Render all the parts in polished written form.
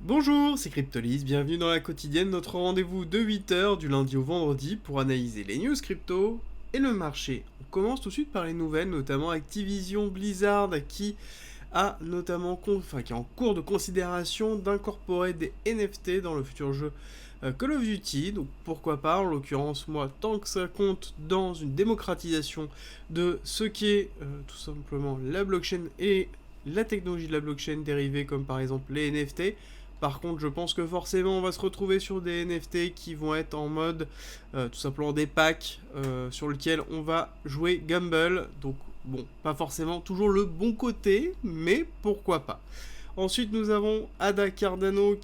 Bonjour, c'est Cryptolis, bienvenue dans la quotidienne, notre rendez-vous de 8 heures du lundi au vendredi pour analyser les news crypto et le marché. On commence tout de suite par les nouvelles, notamment Activision Blizzard qui a notamment qui est en cours de considération d'incorporer des NFT dans le futur jeu Call of Duty, donc pourquoi pas, en l'occurrence moi, tant que ça compte dans une démocratisation de ce qu'est tout simplement la blockchain et la technologie de la blockchain dérivée comme par exemple les NFT. Par contre, je pense que forcément, on va se retrouver sur des NFT qui vont être en mode tout simplement des packs sur lesquels on va jouer Gamble. Donc, bon, pas forcément toujours le bon côté, mais pourquoi pas. Ensuite, nous avons Ada Cardano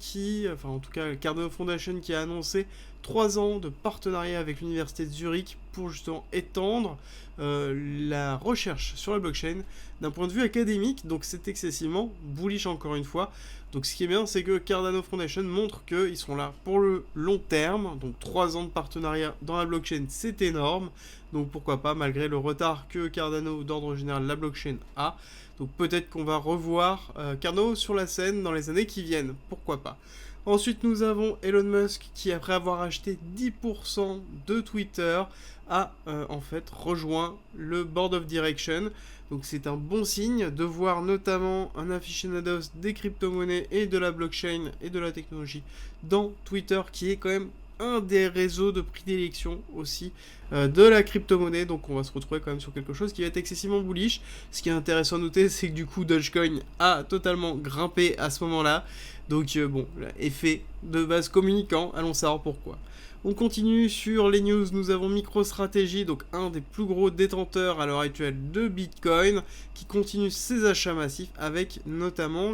enfin en tout cas Cardano Foundation qui a annoncé 3 ans de partenariat avec l'université de Zurich pour justement étendre la recherche sur la blockchain d'un point de vue académique. Donc c'est excessivement bullish encore une fois. Donc ce qui est bien, c'est que Cardano Foundation montre qu'ils sont là pour le long terme. Donc 3 ans de partenariat dans la blockchain, c'est énorme. Donc pourquoi pas, malgré le retard que Cardano, d'ordre général, la blockchain a. Donc peut-être qu'on va revoir Cardano sur la scène dans les années qui viennent. Pourquoi pas. Ensuite, nous avons Elon Musk qui, après avoir acheté 10% de Twitter, a en fait rejoint le Board of Direction. Donc c'est un bon signe de voir notamment un aficionados des crypto-monnaies et de la blockchain et de la technologie dans Twitter, qui est quand même un des réseaux de prédilection aussi de la crypto-monnaie. Donc on va se retrouver quand même sur quelque chose qui va être excessivement bullish. Ce qui est intéressant à noter, c'est que du coup Dogecoin a totalement grimpé à ce moment-là. Donc bon, effet de base communicant, allons savoir pourquoi. On continue sur les news, nous avons MicroStrategy, donc un des plus gros détenteurs à l'heure actuelle de Bitcoin, qui continue ses achats massifs avec notamment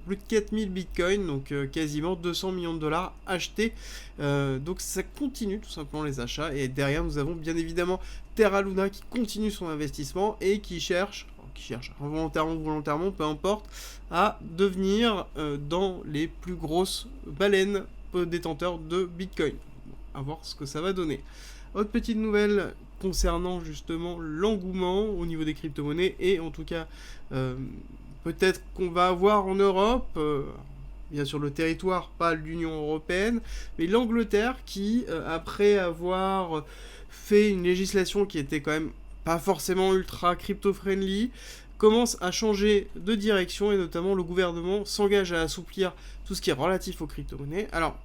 plus de 4000 bitcoins, donc quasiment 200 millions de dollars achetés. Donc ça continue tout simplement les achats. Et derrière, nous avons bien évidemment Terra Luna qui continue son investissement et qui cherche involontairement ou volontairement, peu importe, à devenir dans les plus grosses baleines détenteurs de bitcoin. À voir ce que ça va donner. Autre petite nouvelle concernant justement l'engouement au niveau des crypto-monnaies et en tout cas peut-être qu'on va avoir en Europe, bien sûr le territoire, pas l'Union Européenne, mais l'Angleterre qui, après avoir fait une législation qui était quand même pas forcément ultra crypto-friendly, commence à changer de direction et notamment le gouvernement s'engage à assouplir tout ce qui est relatif aux crypto-monnaies. Alors,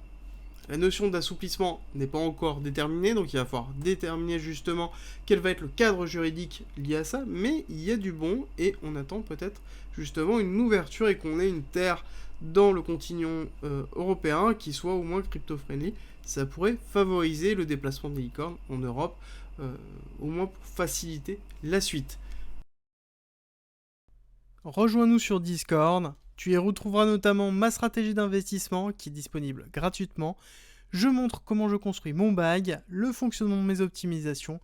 la notion d'assouplissement n'est pas encore déterminée, donc il va falloir déterminer justement quel va être le cadre juridique lié à ça, mais il y a du bon et on attend peut-être justement une ouverture et qu'on ait une terre dans le continuum européen qui soit au moins crypto-friendly. Ça pourrait favoriser le déplacement des licornes en Europe, au moins pour faciliter la suite. Rejoins-nous sur Discord. Tu y retrouveras notamment ma stratégie d'investissement qui est disponible gratuitement. Je montre comment je construis mon bag, le fonctionnement de mes optimisations,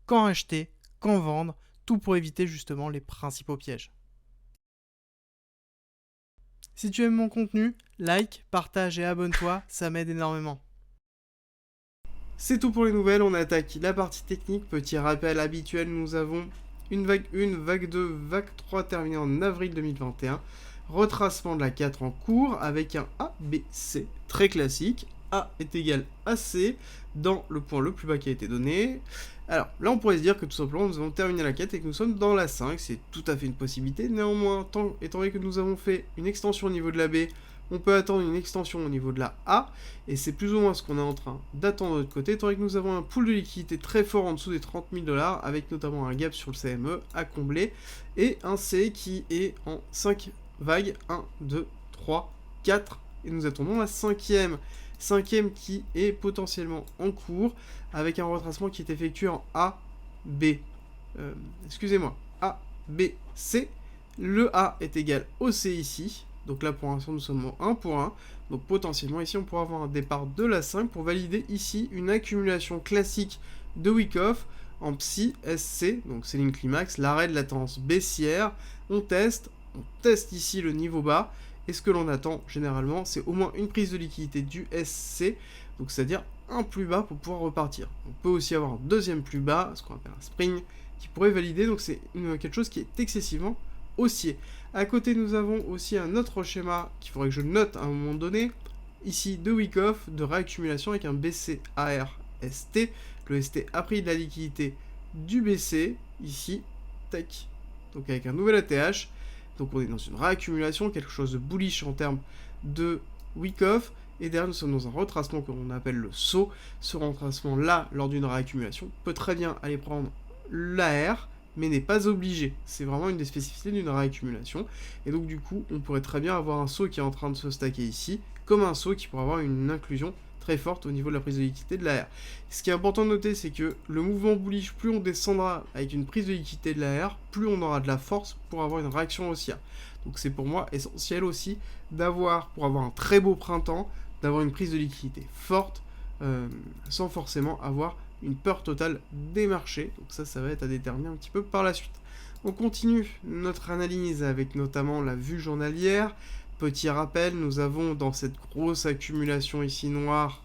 quand acheter, quand vendre, tout pour éviter justement les principaux pièges. Si tu aimes mon contenu, like, partage et abonne-toi, ça m'aide énormément. C'est tout pour les nouvelles, on attaque la partie technique. Petit rappel habituel, nous avons une vague 1, vague 2, vague 3 terminée en avril 2021. Retracement de la 4 en cours avec un A, B, C très classique. A est égal à C dans le point le plus bas qui a été donné. Alors là on pourrait se dire que tout simplement nous avons terminé la 4 et que nous sommes dans la 5, c'est tout à fait une possibilité. Néanmoins, étant donné que nous avons fait une extension au niveau de la B, on peut attendre une extension au niveau de la A, et c'est plus ou moins ce qu'on est en train d'attendre de l'autre côté, étant donné que nous avons un pool de liquidité très fort en dessous des 30 000 $, avec notamment un gap sur le CME à combler, et un C qui est en 5 vagues, 1, 2, 3, 4, et nous attendons la cinquième qui est potentiellement en cours, avec un retracement qui est effectué en A, B, A, B, C, le A est égal au C ici, donc là pour l'instant nous sommes en 1 pour 1, donc potentiellement ici on pourra avoir un départ de la 5 pour valider ici une accumulation classique de Wyckoff en Psi SC, donc Selling Climax, l'arrêt de la tendance baissière, on teste ici le niveau bas, et ce que l'on attend généralement c'est au moins une prise de liquidité du SC, donc c'est-à-dire un plus bas pour pouvoir repartir. On peut aussi avoir un deuxième plus bas, ce qu'on appelle un spring, qui pourrait valider, donc c'est quelque chose qui est excessivement haussier. À côté, nous avons aussi un autre schéma qu'il faudrait que je note à un moment donné, ici de week off, de réaccumulation avec un BCARST. Le ST a pris de la liquidité du BC, ici, tac, donc avec un nouvel ATH. Donc on est dans une réaccumulation, quelque chose de bullish en termes de week off. Et derrière, nous sommes dans un retracement que l'on appelle le saut. Ce retracement-là, lors d'une réaccumulation, peut très bien aller prendre l'AR, mais n'est pas obligé. C'est vraiment une des spécificités d'une réaccumulation. Et donc du coup, on pourrait très bien avoir un saut qui est en train de se stacker ici, comme un saut qui pourrait avoir une inclusion très forte au niveau de la prise de liquidité de l'AR. Ce qui est important de noter, c'est que le mouvement bullish, plus on descendra avec une prise de liquidité de l'AR, plus on aura de la force pour avoir une réaction haussière. Donc c'est pour moi essentiel aussi d'avoir, pour avoir un très beau printemps, d'avoir une prise de liquidité forte, sans forcément avoir une peur totale des marchés. Donc ça va être à déterminer un petit peu par la suite. On continue notre analyse avec notamment la vue journalière. Petit rappel, nous avons dans cette grosse accumulation ici noire,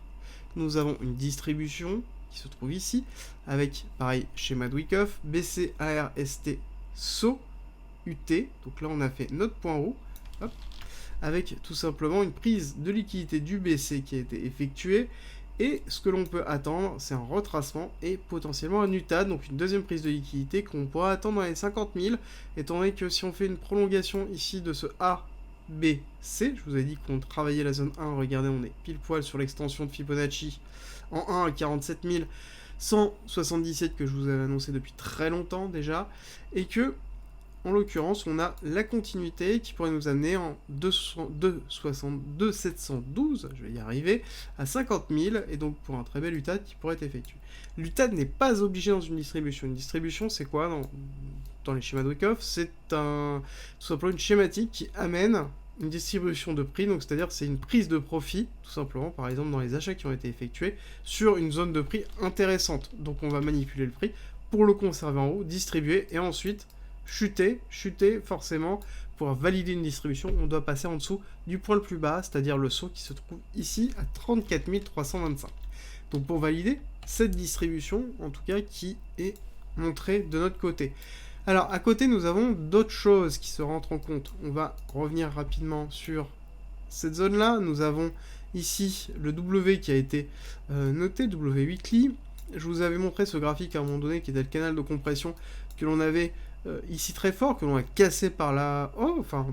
nous avons une distribution qui se trouve ici, avec pareil schéma de Wyckoff, BC, AR, ST, SO, UT. Donc là on a fait notre point haut, hop, avec tout simplement une prise de liquidité du BC qui a été effectuée. Et ce que l'on peut attendre, c'est un retracement et potentiellement un UTAD, donc une deuxième prise de liquidité qu'on pourra attendre dans les 50 000, étant donné que si on fait une prolongation ici de ce A, B, C, je vous ai dit qu'on travaillait la zone 1, regardez, on est pile poil sur l'extension de Fibonacci en 1 à 47 177 que je vous avais annoncé depuis très longtemps déjà, et que en l'occurrence, on a la continuité qui pourrait nous amener en 262 712, je vais y arriver, à 50 000, et donc pour un très bel UTAD qui pourrait être effectué. L'UTAD n'est pas obligé dans une distribution. Une distribution, c'est quoi dans les schémas de Wyckoff? C'est tout simplement une schématique qui amène une distribution de prix, donc c'est-à-dire c'est une prise de profit, tout simplement, par exemple dans les achats qui ont été effectués, sur une zone de prix intéressante. Donc on va manipuler le prix pour le conserver en haut, distribuer, et ensuite chuter forcément, pour valider une distribution, on doit passer en dessous du point le plus bas, c'est-à-dire le saut qui se trouve ici à 34 325. Donc pour valider cette distribution, en tout cas, qui est montrée de notre côté. Alors à côté, nous avons d'autres choses qui se rentrent en compte. On va revenir rapidement sur cette zone-là. Nous avons ici le W qui a été noté, W weekly. Je vous avais montré ce graphique à un moment donné qui était le canal de compression que l'on avait ici très fort, que l'on a cassé par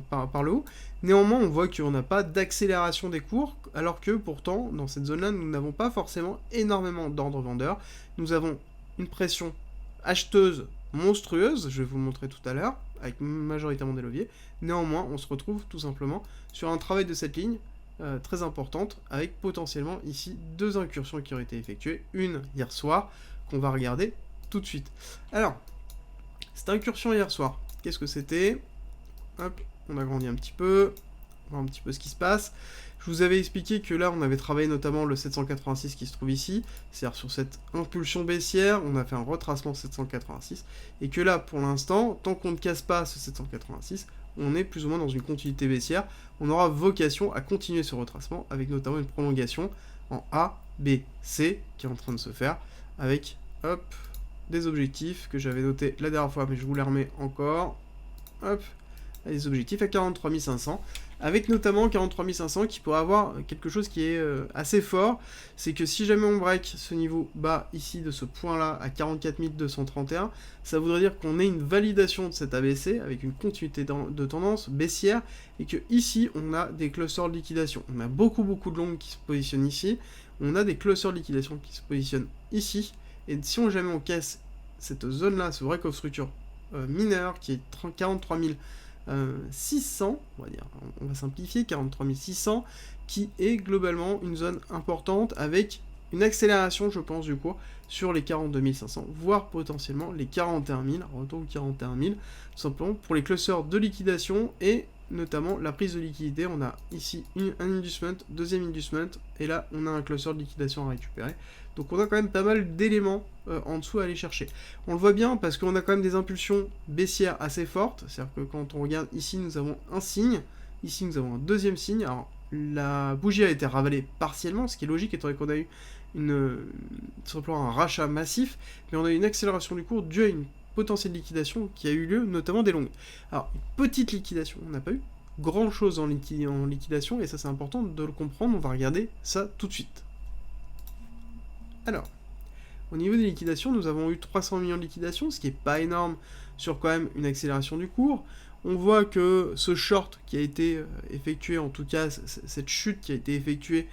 par le haut. Néanmoins, on voit qu'on n'a pas d'accélération des cours, alors que pourtant, dans cette zone-là, nous n'avons pas forcément énormément d'ordres vendeurs. Nous avons une pression acheteuse monstrueuse, je vais vous le montrer tout à l'heure, avec majoritairement des leviers. Néanmoins, on se retrouve tout simplement sur un travail de cette ligne très importante, avec potentiellement ici deux incursions qui ont été effectuées, une hier soir, qu'on va regarder tout de suite. Alors, cette incursion hier soir, qu'est-ce que c'était? Hop, on agrandit un petit peu, on voit un petit peu ce qui se passe. Je vous avais expliqué que là, on avait travaillé notamment le 786 qui se trouve ici, c'est-à-dire sur cette impulsion baissière, on a fait un retracement 786, et que là, pour l'instant, tant qu'on ne casse pas ce 786, on est plus ou moins dans une continuité baissière, on aura vocation à continuer ce retracement, avec notamment une prolongation en A, B, C, qui est en train de se faire, avec, hop, des objectifs que j'avais notés la dernière fois, mais je vous les remets encore, hop, des objectifs à 43 500, avec notamment 43 500 qui pourrait avoir quelque chose qui est assez fort, c'est que si jamais on break ce niveau bas ici de ce point là à 44 231, ça voudrait dire qu'on ait une validation de cet ABC avec une continuité de tendance baissière, et que ici on a des clusters de liquidation, on a beaucoup de longues qui se positionnent ici, on a des clusters de liquidation qui se positionnent ici, et si jamais on casse cette zone là, ce break of structure mineur qui est 43 600, on va dire, on va simplifier, 43 600, qui est globalement une zone importante avec une accélération, je pense, du coup, sur les 42 500, voire potentiellement les 41 000, retour aux 41 000, tout simplement pour les clusters de liquidation et notamment la prise de liquidité. On a ici un inducement, deuxième inducement, et là on a un cluster de liquidation à récupérer. Donc on a quand même pas mal d'éléments en dessous à aller chercher. On le voit bien parce qu'on a quand même des impulsions baissières assez fortes, c'est-à-dire que quand on regarde ici, nous avons un signe, ici nous avons un deuxième signe. Alors la bougie a été ravalée partiellement, ce qui est logique étant donné qu'on a eu tout simplement un rachat massif, mais on a eu une accélération du cours due à une potentielle liquidation qui a eu lieu, notamment des longues. Alors, une petite liquidation, on n'a pas eu grand chose en liquidation, et ça c'est important de le comprendre, on va regarder ça tout de suite. Alors, au niveau des liquidations, nous avons eu 300 millions de liquidations, ce qui n'est pas énorme sur quand même une accélération du cours. On voit que ce short qui a été effectué, en tout cas cette chute qui a été effectuée,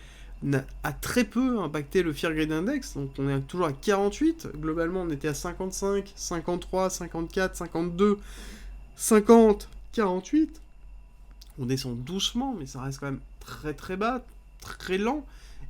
a très peu impacté le Fear Greed Index, donc on est toujours à 48, globalement on était à 55, 53, 54, 52, 50, 48, on descend doucement, mais ça reste quand même très très bas, très lent,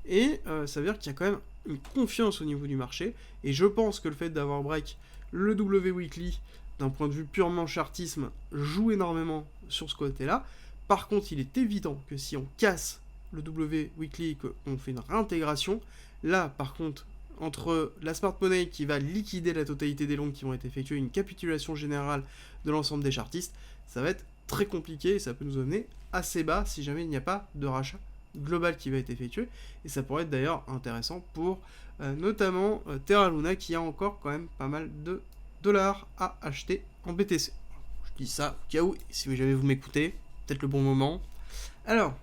et ça veut dire qu'il y a quand même une confiance au niveau du marché, et je pense que le fait d'avoir break le W Weekly, d'un point de vue purement chartisme, joue énormément sur ce côté-là. Par contre, il est évident que si on casse le W Weekly, qu'on fait une réintégration, là, par contre, entre la Smart Money qui va liquider la totalité des longues qui vont être effectuées, une capitulation générale de l'ensemble des chartistes, ça va être très compliqué et ça peut nous amener assez bas si jamais il n'y a pas de rachat global qui va être effectué. Et ça pourrait être d'ailleurs intéressant pour notamment Terra Luna qui a encore quand même pas mal de dollars à acheter en BTC. Je dis ça au cas où, si jamais vous m'écoutez, peut-être le bon moment. Alors,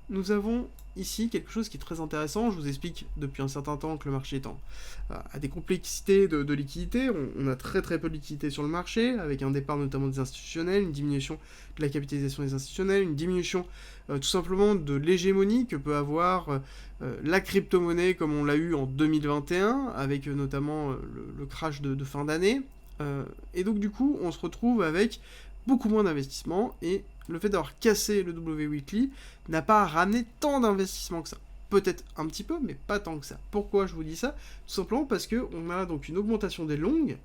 nous avons ici quelque chose qui est très intéressant. Je vous explique depuis un certain temps que le marché est a des complexités de liquidité. On a très très peu de liquidité sur le marché, avec un départ notamment des institutionnels, une diminution de la capitalisation des institutionnels, une diminution tout simplement de l'hégémonie que peut avoir la crypto-monnaie comme on l'a eu en 2021, avec notamment le crash de fin d'année. Et donc du coup, on se retrouve avec beaucoup moins d'investissement, et le fait d'avoir cassé le W Weekly n'a pas ramené tant d'investissement que ça. Peut-être un petit peu, mais pas tant que ça. Pourquoi je vous dis ça? Tout simplement parce qu'on a donc une augmentation des longues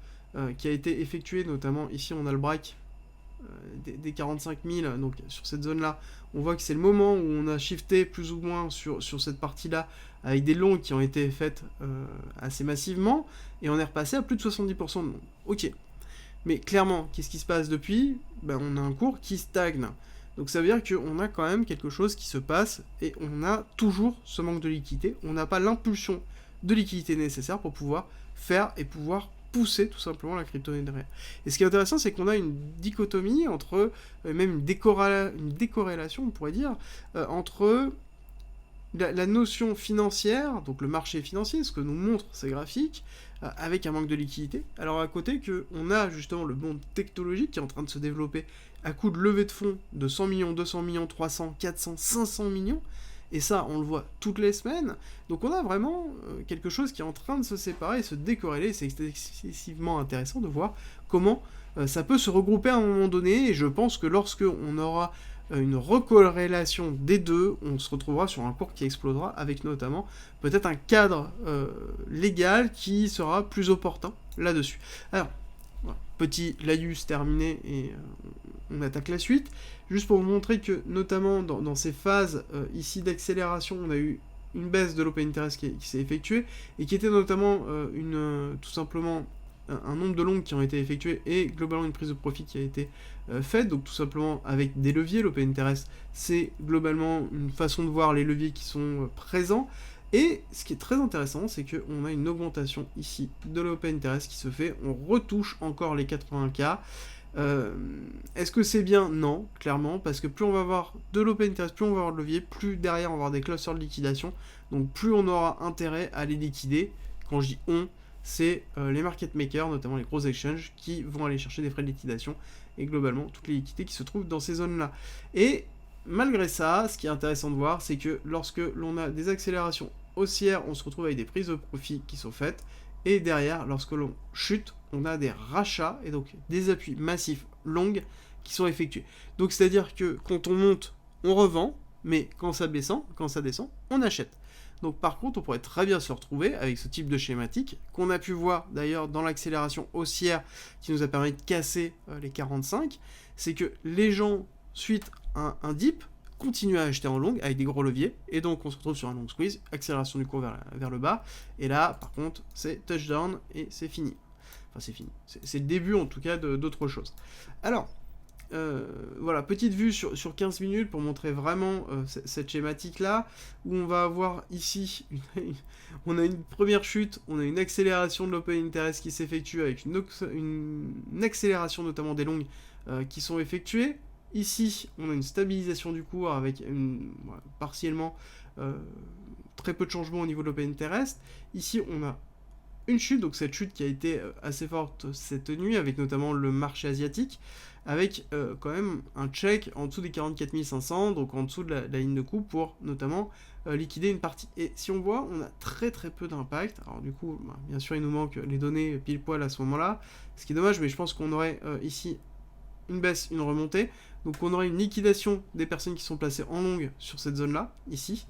qui a été effectuée, notamment ici on a le break des 45 000, donc sur cette zone-là, on voit que c'est le moment où on a shifté plus ou moins sur cette partie-là, avec des longues qui ont été faites assez massivement, et on est repassé à plus de 70% de longues. Ok. Mais clairement, qu'est-ce qui se passe depuis? On a un cours qui stagne. Donc ça veut dire qu'on a quand même quelque chose qui se passe, et on a toujours ce manque de liquidité, on n'a pas l'impulsion de liquidité nécessaire pour pouvoir faire et pouvoir pousser tout simplement la crypto-monnaie derrière. Et ce qui est intéressant, c'est qu'on a une dichotomie entre, même une décorrélation, on pourrait dire, entre la notion financière, donc le marché financier, ce que nous montrent ces graphiques, avec un manque de liquidité. Alors à côté, on a justement le monde technologique qui est en train de se développer à coup de levée de fonds de 100 millions, 200 millions, 300, 400, 500 millions, et ça, on le voit toutes les semaines. Donc on a vraiment quelque chose qui est en train de se séparer et se décorréler. C'est excessivement intéressant de voir comment ça peut se regrouper à un moment donné, et je pense que lorsque on aura une recorrélation des deux, on se retrouvera sur un cours qui explosera, avec notamment peut-être un cadre légal qui sera plus opportun là-dessus. Alors, voilà, petit laïus terminé, et on attaque la suite. Juste pour vous montrer que, notamment dans ces phases ici d'accélération, on a eu une baisse de l'open interest qui s'est effectuée, et qui était notamment tout simplement un nombre de longues qui ont été effectuées, et globalement une prise de profit qui a été faite, donc tout simplement avec des leviers. L'open interest, c'est globalement une façon de voir les leviers qui sont présents, et ce qui est très intéressant, c'est qu'on a une augmentation ici de l'open interest qui se fait, on retouche encore les 80K. Est-ce que c'est bien? Non, clairement, parce que plus on va avoir de l'open interest, plus on va avoir de levier, plus derrière on va avoir des clusters de liquidation, donc plus on aura intérêt à les liquider. Quand je dis on, c'est les market makers, notamment les gros exchanges, qui vont aller chercher des frais de liquidation, et globalement toutes les liquidités qui se trouvent dans ces zones-là. Et malgré ça, ce qui est intéressant de voir, c'est que lorsque l'on a des accélérations haussières, on se retrouve avec des prises de profit qui sont faites, et derrière, lorsque l'on chute, on a des rachats, et donc des appuis massifs longs qui sont effectués. Donc c'est-à-dire que quand on monte, on revend, mais quand ça descend, on achète. Donc par contre, on pourrait très bien se retrouver avec ce type de schématique, qu'on a pu voir d'ailleurs dans l'accélération haussière qui nous a permis de casser les 45, c'est que les gens, suite à un dip, continuent à acheter en long avec des gros leviers, et donc on se retrouve sur un long squeeze, accélération du cours vers le bas, et là par contre c'est touchdown et c'est fini. Enfin c'est fini, c'est le début en tout cas d'autre chose. Alors, voilà, petite vue sur 15 minutes pour montrer vraiment cette schématique-là, où on va avoir ici, on a une première chute, on a une accélération de l'open interest qui s'effectue avec une accélération notamment des longues qui sont effectuées. Ici, on a une stabilisation du cours avec voilà, partiellement euh, très peu de changements au niveau de l'open interest. Ici, on a une chute, donc cette chute qui a été assez forte cette nuit, avec notamment le marché asiatique, avec quand même un check en dessous des 44 500, donc en dessous de la ligne de coup, pour notamment liquider une partie. Et si on voit, on a très très peu d'impact. Alors du coup, bah, bien sûr, il nous manque les données pile poil à ce moment-là, ce qui est dommage, mais je pense qu'on aurait ici une baisse, une remontée. Donc on aurait une liquidation des personnes qui sont placées en longue sur cette zone-là, ici.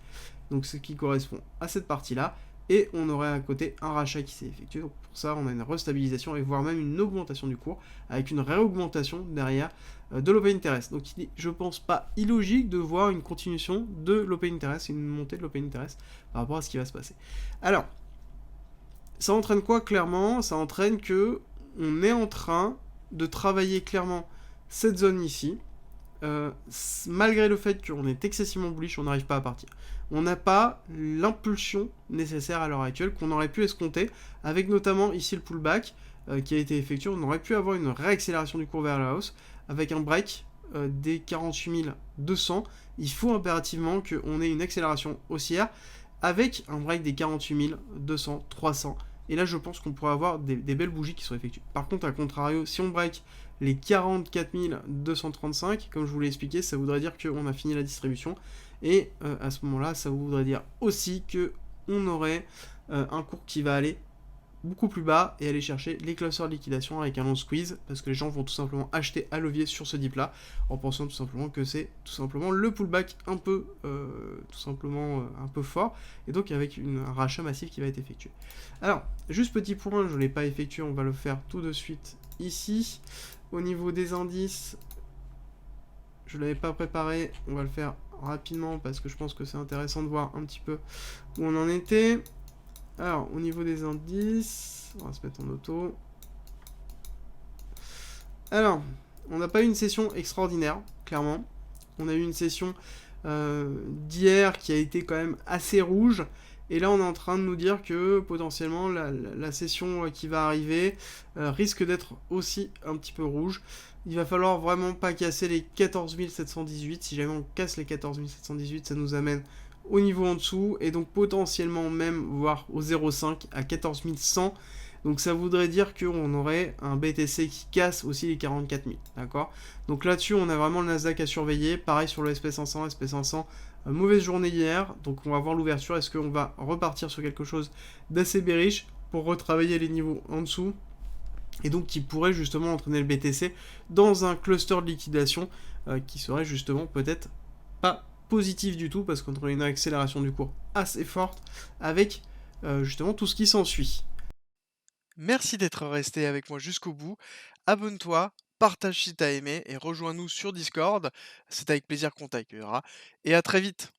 Donc ce qui correspond à cette partie-là. Et on aurait à côté un rachat qui s'est effectué. Donc pour ça, on a une restabilisation et voire même une augmentation du cours, avec une réaugmentation derrière de l'open interest. Donc il est, je pense, pas illogique de voir une continuation de l'open interest, une montée de l'open interest par rapport à ce qui va se passer. Alors, ça entraîne quoi clairement? Ça entraîne que on est en train de travailler clairement cette zone ici, malgré le fait qu'on est excessivement bullish, on n'arrive pas à partir. On n'a pas l'impulsion nécessaire à l'heure actuelle qu'on aurait pu escompter, avec notamment ici le pullback qui a été effectué. On aurait pu avoir une réaccélération du cours vers la hausse, avec un break des 48 200. Il faut impérativement qu'on ait une accélération haussière, avec un break des 48 200, 300. Et là, je pense qu'on pourrait avoir des belles bougies qui sont effectuées. Par contre, à contrario, si on break les 44 235, comme je vous l'ai expliqué, ça voudrait dire qu'on a fini la distribution. Et à ce moment-là, ça voudrait dire aussi qu'on aurait un cours qui va aller beaucoup plus bas et aller chercher les clusters de liquidation avec un long squeeze, parce que les gens vont tout simplement acheter à levier sur ce dip là, en pensant tout simplement que c'est tout simplement le pullback un peu un peu fort, et donc avec un rachat massif qui va être effectué. Alors, juste petit point, je ne l'ai pas effectué, on va le faire tout de suite ici. Au niveau des indices, je ne l'avais pas préparé, on va le faire rapidement parce que je pense que c'est intéressant de voir un petit peu où on en était. Alors, au niveau des indices, on va se mettre en auto. Alors, on n'a pas eu une session extraordinaire, clairement. On a eu une session d'hier qui a été quand même assez rouge. Et là, on est en train de nous dire que potentiellement la session qui va arriver risque d'être aussi un petit peu rouge. Il va falloir vraiment pas casser les 14 718. Si jamais on casse les 14 718, ça nous amène au niveau en dessous. Et donc potentiellement même voir au 0,5 à 14 100. Donc ça voudrait dire qu'on aurait un BTC qui casse aussi les 44 000, d'accord? Donc là-dessus, on a vraiment le Nasdaq à surveiller. Pareil sur le SP500, SP500, mauvaise journée hier, donc on va voir l'ouverture. Est-ce qu'on va repartir sur quelque chose d'assez bearish pour retravailler les niveaux en dessous? Et donc qui pourrait justement entraîner le BTC dans un cluster de liquidation qui serait justement peut-être pas positif du tout, parce qu'on aurait une accélération du cours assez forte avec justement tout ce qui s'ensuit. Merci d'être resté avec moi jusqu'au bout. Abonne-toi, partage si t'as aimé et rejoins-nous sur Discord. C'est avec plaisir qu'on t'accueillera. Et à très vite.